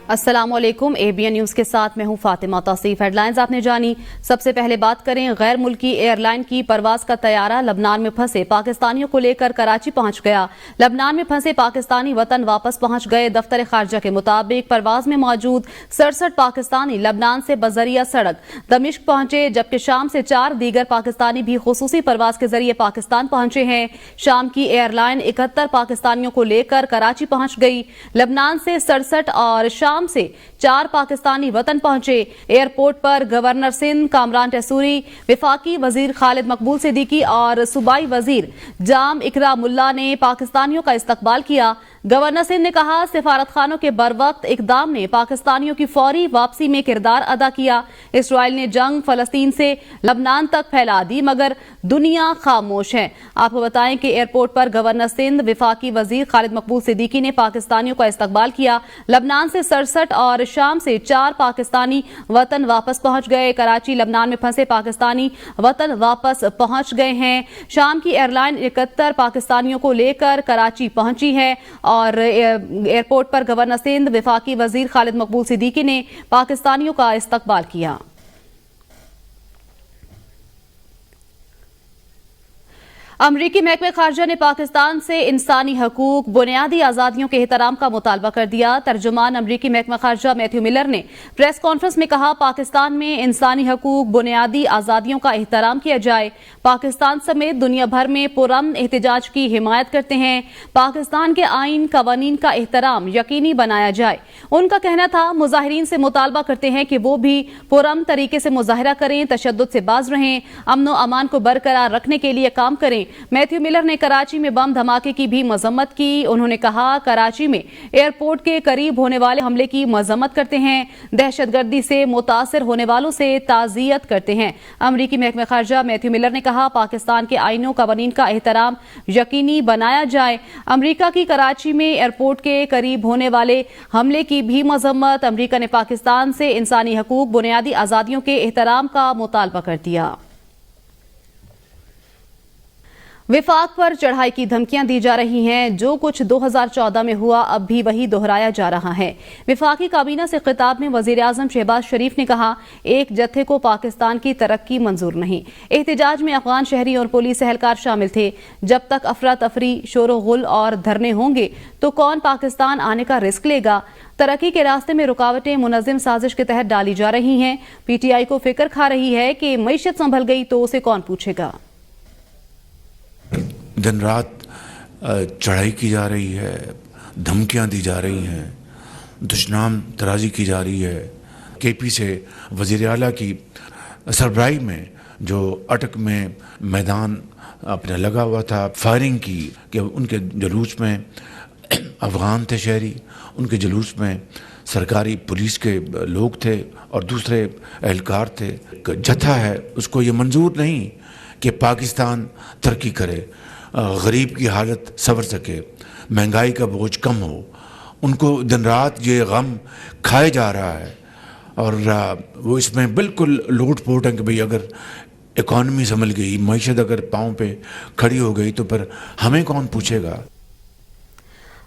السلام علیکم، ABN news کے ساتھ میں ہوں فاطمہ توصیف۔ ہیڈ لائنز آپ نے جانی۔ سب سے پہلے بات کریں غیر ملکی ایئر لائن کی پرواز کا طیارہ لبنان میں پھنسے پاکستانیوں کو لے کر کراچی پہنچ گیا۔ لبنان میں پھنسے پاکستانی وطن واپس پہنچ گئے۔ دفتر خارجہ کے مطابق پرواز میں موجود 67 پاکستانی لبنان سے بذریعہ سڑک دمشق پہنچے، جبکہ شام سے 4 دیگر پاکستانی بھی خصوصی پرواز کے ذریعے پاکستان پہنچے ہیں۔ شام کی ایئر لائن 71 پاکستانیوں کو لے کر کراچی پہنچ گئی۔ لبنان سے 67 اور شام سے 4 پاکستانی وطن پہنچے۔ ایئرپورٹ پر گورنر سندھ کامران ٹیسوری، وفاقی وزیر خالد مقبول صدیقی اور صوبائی وزیر جام اکرام اللہ نے پاکستانیوں کا استقبال کیا۔ گورنر سندھ نے کہا سفارت خانوں کے بروقت اقدام نے پاکستانیوں کی فوری واپسی میں کردار ادا کیا۔ اسرائیل نے جنگ فلسطین سے لبنان تک پھیلا دی مگر دنیا خاموش ہے۔ آپ کو بتائیں کہ ایئرپورٹ پر گورنر سندھ وفاقی وزیر خالد مقبول صدیقی نے پاکستانیوں کا استقبال کیا۔ لبنان سے 67 اور شام سے 4 پاکستانی وطن واپس پہنچ گئے۔ کراچی لبنان میں پھنسے پاکستانی وطن واپس پہنچ گئے ہیں۔ شام کی ایئر لائن 71 پاکستانیوں کو لے کر کراچی پہنچی ہے اور ایئرپورٹ پر گورنر سندھ وفاقی وزیر خالد مقبول صدیقی نے پاکستانیوں کا استقبال کیا۔ امریکی محکمہ خارجہ نے پاکستان سے انسانی حقوق، بنیادی آزادیوں کے احترام کا مطالبہ کر دیا۔ ترجمان امریکی محکمہ خارجہ میتھیو ملر نے پریس کانفرنس میں کہا پاکستان میں انسانی حقوق، بنیادی آزادیوں کا احترام کیا جائے۔ پاکستان سمیت دنیا بھر میں پرامن احتجاج کی حمایت کرتے ہیں۔ پاکستان کے آئین قوانین کا احترام یقینی بنایا جائے۔ ان کا کہنا تھا مظاہرین سے مطالبہ کرتے ہیں کہ وہ بھی پرامن طریقے سے مظاہرہ کریں، تشدد سے باز رہیں، امن و امان کو برقرار رکھنے کے لیے کام کریں۔ میتھیو ملر نے کراچی میں بم دھماکے کی بھی مذمت کی۔ انہوں نے کہا کراچی میں ایئرپورٹ کے قریب ہونے والے حملے کی مذمت کرتے ہیں، دہشت گردی سے متاثر ہونے والوں سے تعزیت کرتے ہیں۔ امریکی محکمہ خارجہ میتھیو ملر نے کہا پاکستان کے آئینوں قوانین کا احترام یقینی بنایا جائے۔ امریکہ کی کراچی میں ایئرپورٹ کے قریب ہونے والے حملے کی بھی مذمت۔ امریکہ نے پاکستان سے انسانی حقوق، بنیادی آزادیوں کے احترام کا مطالبہ کر دیا۔ وفاق پر چڑھائی کی دھمکیاں دی جا رہی ہیں۔ جو کچھ 2014 میں ہوا اب بھی وہی دہرایا جا رہا ہے۔ وفاقی کابینہ سے خطاب میں وزیر اعظم شہباز شریف نے کہا ایک جتھے کو پاکستان کی ترقی منظور نہیں۔ احتجاج میں افغان شہری اور پولیس اہلکار شامل تھے۔ جب تک افراتفری، شور و غل اور دھرنے ہوں گے تو کون پاکستان آنے کا رسک لے گا؟ ترقی کے راستے میں رکاوٹیں منظم سازش کے تحت ڈالی جا رہی ہیں۔ PTI کو فکر کھا رہی ہے کہ معیشت سنبھل گئی تو اسے کون پوچھے گا؟ دن رات چڑھائی کی جا رہی ہے، دھمکیاں دی جا رہی ہیں، دشنام ترازی کی جا رہی ہے۔ KP سے وزیر اعلیٰ کی سربراہی میں جو اٹک میں میدان اپنا لگا ہوا تھا، فائرنگ کی کہ ان کے جلوس میں افغان تھے شہری، ان کے جلوس میں سرکاری پولیس کے لوگ تھے اور دوسرے اہلکار تھے۔ جتھا ہے اس کو یہ منظور نہیں کہ پاکستان ترقی کرے، غریب کی حالت سنور سکے، مہنگائی کا بوجھ کم ہو۔ ان کو دن رات یہ غم کھائے جا رہا ہے اور وہ اس میں بالکل لوٹ پوٹ ہے کہ بھئی اگر اکانومی سنبھل گئی، معیشت اگر پاؤں پہ کھڑی ہو گئی تو پھر ہمیں کون پوچھے گا؟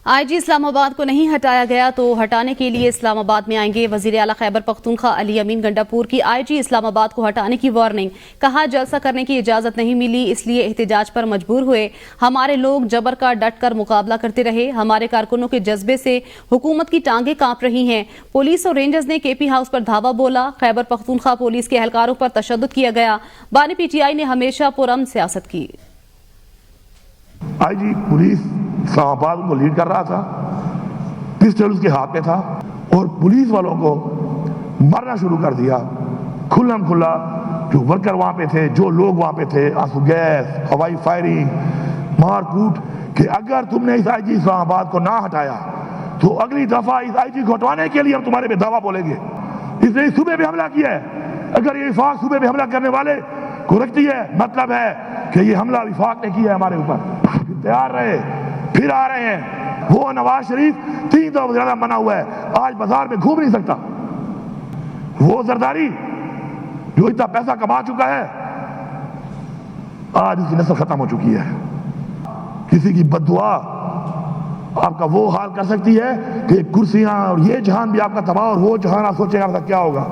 IG اسلام آباد کو نہیں ہٹایا گیا تو ہٹانے کے لیے اسلام آباد میں آئیں گے۔ وزیر اعلیٰ خیبر پختونخوا علی امین گنڈاپور کی IG اسلام آباد کو ہٹانے کی وارننگ۔ کہا جلسہ کرنے کی اجازت نہیں ملی اس لیے احتجاج پر مجبور ہوئے۔ ہمارے لوگ جبر کا ڈٹ کر مقابلہ کرتے رہے۔ ہمارے کارکنوں کے جذبے سے حکومت کی ٹانگیں کانپ رہی ہیں۔ پولیس اور رینجرز نے KP ہاؤس پر دھاوا بولا۔ خیبر پختونخوا پولیس کے اہلکاروں پر تشدد کیا گیا۔ بانی PTI نے ہمیشہ پرامن سیاست کی۔ IG پولیس اسلام آباد کو لیڈ کر رہا تھا، پسٹل اس کے ہاتھ میں تھا اور پولیس والوں کو مرنا شروع کر دیا کھلم کھلا۔ جو ورکر وہاں پہ تھے، جو لوگ وہاں پہ تھے، آنسو گیس، ہوائی فائرنگ، مار کوٹ کہ اگر تم نے اس IG اسلام آباد کو نہ ہٹایا تو اگلی دفعہ اس IG کو ہٹوانے کے لیے ہم تمہارے پہ دعویٰ بولیں گے۔ اس نے صوبے پہ حملہ کیا ہے۔ اگر یہ وفاق صوبے پہ حملہ کرنے والے کو رکھتی ہے، مطلب ہے کہ یہ حملہ وفاق نے کیا ہے ہمارے اوپر۔ تیار رہے، پھر آ رہے ہیں۔ وہ نواز شریف 3 دفعہ وزیر اعظم بنا ہوا ہے، آج بازار میں گھوم نہیں سکتا۔ وہ زرداری جو اتنا پیسہ کما چکا ہے آج اس کی نسل ختم ہو چکی ہے۔ کسی کی بد دعا آپ کا وہ حال کر سکتی ہے کہ کرسیاں اور یہ جہان بھی آپ کا تباہ اور وہ جہان آپ سوچیں آپ کا کیا ہوگا.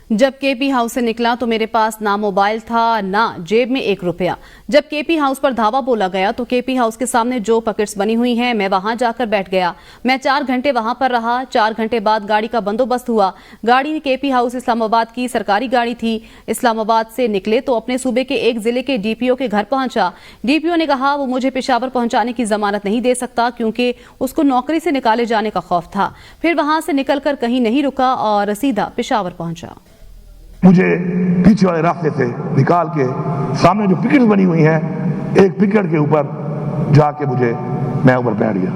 جب کے پی ہاؤس سے نکلا تو میرے پاس نہ موبائل تھا نہ جیب میں 1 روپیہ. جب کے پی ہاؤس پر دھاوا بولا گیا تو کے پی ہاؤس کے سامنے جو پکٹس بنی ہوئی ہیں میں وہاں جا کر بیٹھ گیا. میں 4 گھنٹے وہاں پر رہا. 4 گھنٹے بعد گاڑی کا بندوبست ہوا. گاڑی کے پی ہاؤس اسلام آباد کی سرکاری گاڑی تھی. اسلام آباد سے نکلے تو اپنے صوبے کے ایک ضلع کے ڈی پی او کے گھر پہنچا. ڈی پی او نے کہا وہ مجھے پشاور پہنچانے کی ضمانت نہیں دے سکتا کیونکہ اس کو نوکری سے نکالے جانے کا خوف تھا. پھر وہاں سے نکل کر کہیں نہیں رکا اور سیدھا پشاور پہنچا. مجھے پیچھے والے راستے سے نکال کے سامنے جو پکٹس بنی ہوئی ہیں ایک پکٹ کے اوپر جا کے میں اوپر بیٹھ گیا.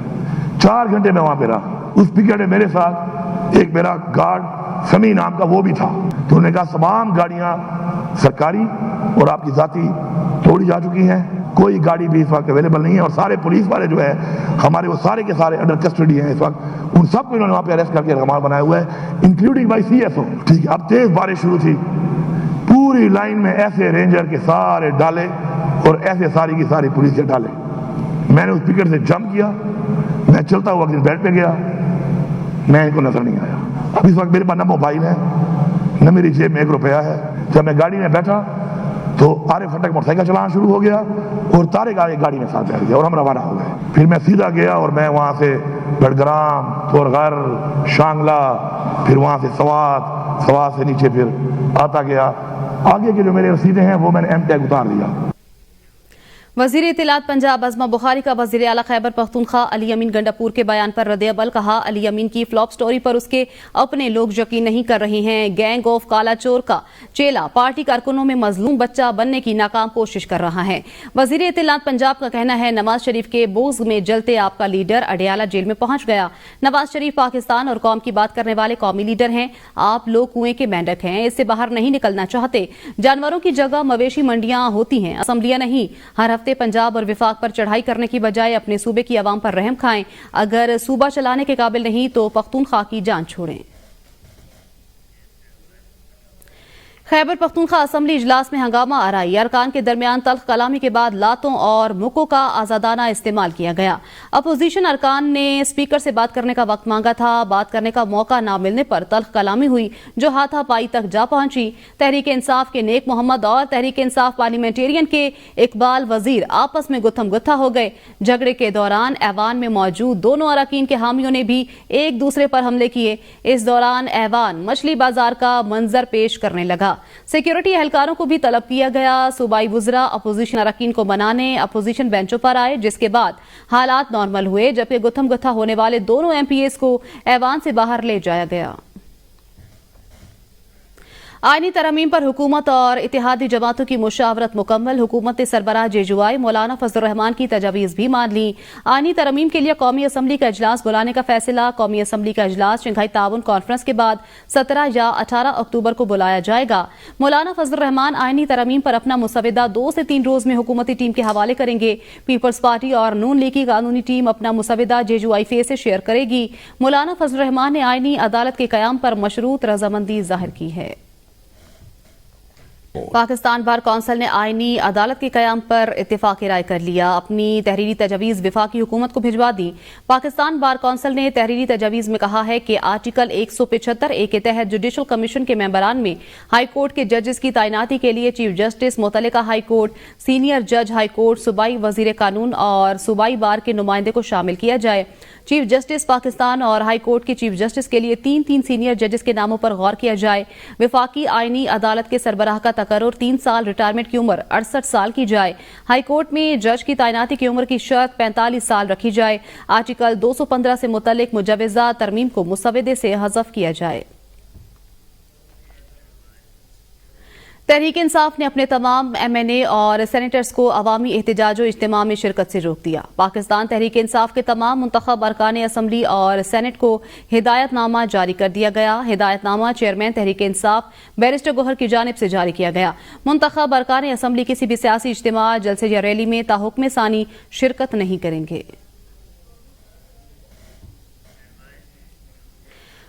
4 گھنٹے میں وہاں پہ رہا. اس پکٹ میں میرے ساتھ ایک میرا گارڈ سمی نام کا وہ بھی تھا. تو انہوں نے کہا تمام گاڑیاں سرکاری اور آپ کی ذاتی توڑی جا چکی ہیں, کوئی گاڑی بھی اس وقت اویلیبل نہیں ہے, اور سارے پولیس والے جو ہے ہمارے وہ سارے کے سارے انڈر کسٹڈی ہیں اس وقت. ان سب کو انہوں نے وہاں پہ اریسٹ کر کے رہنما بنایا ہوا ہے including by C S O. ٹھیک ہے, اب تیز بارش شروع تھی. پوری لائن میں ایسے رینجر کے سارے ڈالے اور ایسے ساری کی ساری پولیس کے ڈالے. میں نے اس پکٹ سے جمپ کیا. میں چلتا ہوا اپنے بیڈ پہ گیا. میں ان کو نظر نہیں آیا. اب اس وقت میرے پاس نہ موبائل ہے نہ میری جیب میں 1 روپیہ ہے. جب میں گاڑی میں بیٹھا تو آرے فٹک موٹر سائیکل چلانا شروع ہو گیا اور طارق آگے گاڑی میں ساتھ بیٹھ گیا اور ہم روانہ ہو گئے. پھر میں سیدھا گیا اور میں وہاں سے بڑگرام, تھورغر, شانگلہ, پھر وہاں سے سوات سے نیچے پھر آتا گیا. آگے کے جو میرے رسیدیں ہیں وہ میں نے ایم ٹیگ اتار دیا. وزیر اطلاعات پنجاب عظمہ بخاری کا وزیر اعلیٰ خیبر پختونخوا علی امین گنڈاپور کے بیان پر رد عمل. کہا علی امین کی فلاپ سٹوری پر اس کے اپنے لوگ یقین نہیں کر رہے ہیں. گینگ آف کالا چور کا چیلا پارٹی کارکنوں میں مظلوم بچہ بننے کی ناکام کوشش کر رہا ہے. وزیر اطلاعات پنجاب کا کہنا ہے نواز شریف کے بوجھ میں جلتے آپ کا لیڈر اڈیالہ جیل میں پہنچ گیا. نواز شریف پاکستان اور قوم کی بات کرنے والے قومی لیڈر ہیں. آپ لوگ کنویں کے مینڈک ہیں, اس سے باہر نہیں نکلنا چاہتے. جانوروں کی جگہ مویشی منڈیاں ہوتی ہیں, اسمبلیاں نہیں. ہر ہفتے پنجاب اور وفاق پر چڑھائی کرنے کی بجائے اپنے صوبے کی عوام پر رحم کھائیں. اگر صوبہ چلانے کے قابل نہیں تو پختونخوا کی جان چھوڑیں. خیبر پختونخوا اسمبلی اجلاس میں ہنگامہ آرائی. ارکان کے درمیان تلخ کلامی کے بعد لاتوں اور مکوں کا آزادانہ استعمال کیا گیا. اپوزیشن ارکان نے اسپیکر سے بات کرنے کا وقت مانگا تھا. بات کرنے کا موقع نہ ملنے پر تلخ کلامی ہوئی جو ہاتھا پائی تک جا پہنچی. تحریک انصاف کے نیک محمد اور تحریک انصاف پارلیمنٹیرین کے اقبال وزیر آپس میں گتھم گتھا ہو گئے. جھگڑے کے دوران ایوان میں موجود دونوں اراکین کے حامیوں نے بھی ایک دوسرے پر حملے کیے. اس دوران ایوان مچھلی بازار کا منظر پیش کرنے لگا. سیکیورٹی اہلکاروں کو بھی طلب کیا گیا. صوبائی وزراء اپوزیشن اراکین کو منانے اپوزیشن بینچوں پر آئے جس کے بعد حالات نارمل ہوئے, جبکہ گتھم گتھا ہونے والے دونوں ایم پی ایز کو ایوان سے باہر لے جایا گیا. آئینی ترامیم پر حکومت اور اتحادی جماعتوں کی مشاورت مکمل. حکومت نے سربراہ جیجوائی مولانا فضل الرحمان کی تجاویز بھی مان لی. آئینی ترامیم کے لیے قومی اسمبلی کا اجلاس بلانے کا فیصلہ. قومی اسمبلی کا اجلاس شنگھائی تعاون کانفرنس کے بعد 17 یا 18 اکتوبر کو بلایا جائے گا. مولانا فضل الرحمان آئینی ترامیم پر اپنا مسودہ 2 سے 3 روز میں حکومتی ٹیم کے حوالے کریں گے. پیپلز پارٹی اور نون لیگ کی قانونی ٹیم اپنا مسودہ جیجوائی فیس سے شیئر کرے گی. مولانا فضل الرحمان نے آئینی عدالت کے قیام پر مشروط رضامندی ظاہر کی ہے. پاکستان بار کونسل نے آئینی عدالت کے قیام پر اتفاق رائے کر لیا. اپنی تحریری تجاویز وفاقی حکومت کو بھجوا دی. پاکستان بار کونسل نے تحریری تجاویز میں کہا ہے کہ آرٹیکل 175 کے تحت جوڈیشل کمیشن کے ممبران میں ہائی کورٹ کے ججز کی تعیناتی کے لیے چیف جسٹس, متعلقہ ہائی کورٹ, سینئر جج ہائی کورٹ, صوبائی وزیر قانون اور صوبائی بار کے نمائندے کو شامل کیا جائے. چیف جسٹس پاکستان اور ہائی کورٹ کے چیف جسٹس کے لیے 3 سینئر ججز کے ناموں پر غور کیا جائے. وفاقی آئینی عدالت کے سربراہ کا تقرر 3 سال, ریٹائرمنٹ کی عمر 68 سال کی جائے. ہائی کورٹ میں جج کی تعیناتی کی عمر کی شرط 45 سال رکھی جائے. آرٹیکل 215 سے متعلق مجوزہ ترمیم کو مسودے سے حذف کیا جائے. تحریک انصاف نے اپنے تمام ایم این اے اور سینیٹرز کو عوامی احتجاج و اجتماع میں شرکت سے روک دیا. پاکستان تحریک انصاف کے تمام منتخب ارکان اسمبلی اور سینٹ کو ہدایت نامہ جاری کر دیا گیا. ہدایت نامہ چیئرمین تحریک انصاف بیرسٹر گوہر کی جانب سے جاری کیا گیا. منتخب ارکان اسمبلی کسی بھی سیاسی اجتماع, جلسے یا ریلی میں تاحکم ثانی شرکت نہیں کریں گے.